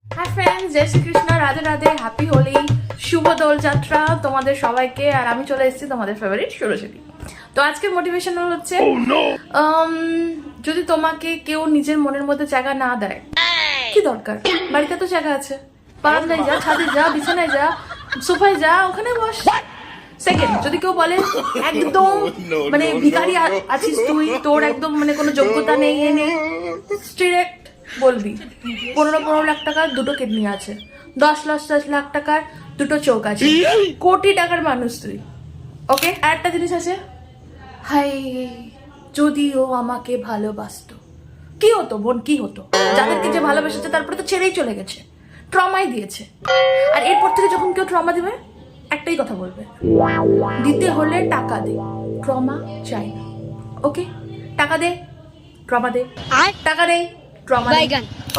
Hi friends, জয় Shrikrishna, Radhe Radhe, happy Holi, শুভ দোল যাত্রা তোমাদের সবাইকে। আর আমি চলে এসেছি তোমাদের ফেভারিট সুরসিনী। তো আজকের মোটিভেশনাল হচ্ছে যদি তোমাকে কেউ নিজের মনের মধ্যে জায়গা না দেয়, কি দরকার? বাড়িতে তো জায়গা আছে, বারান্দায় যা, ছাদে যা, বিছানায় যা, সোফায় যা, ওখানে বস। সেকেন্ড, যদি কেউ বলে একদম মানে ভিখারি আছিস তুই, তোর একদম মানে কোনো যোগ্যতা নেই, এ নেই, স্ট্রিক্ট বলবি 15 লাখ টাকার দুটো কিডনি আছে, 10 লাখ টাকার দুটো চোখ আছে, কোটি টাকার মানুষ তুই। ওকে, আর একটা জিনিস আছে, হাই যদি ও আমাকে ভালোবাসতো, কি হতো বোন, কি হতো? যাদেরকে যে ভালোবেসেছে তারপরে তো ছেড়েই চলে গেছে, ট্রমাই দিয়েছে। আর এরপর থেকে যখন কেউ ট্রমা দিবে একটাই কথা বলবে, দিতে হলে টাকা দে, ট্রমা চাই না। ওকে, টাকা দে, ট্রমা দে, আর টাকা দে, ট্রমা দে।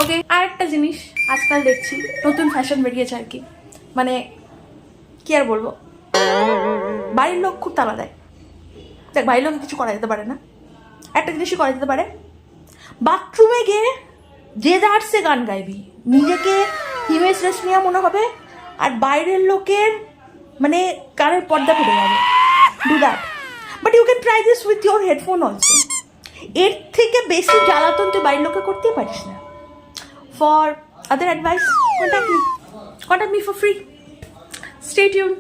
ওকে, আর একটা জিনিস আজকাল দেখছি নতুন ফ্যাশন বেরিয়েছে আর কি, মানে কি আর বলবো, বাড়ির লোক খুব তাড়া দেয়। দেখ, বাড়ির লোক কিছু করা যেতে পারে না, একটা জিনিসই করা যেতে পারে, বাথরুমে গিয়ে যে যাচ্ছে গান গাইবি, নিজেকে হিমেশ রেশমিয়া মনে হবে, আর বাইরের লোকের মানে কানের পর্দা ফেটে যাবে। Do that, but you can try this with your headphone also. এর থেকে বেশি জ্বালাতন তুই বাড়ির লোকে করতেই পারিস না। For other advice, contact me for free. Stay tune.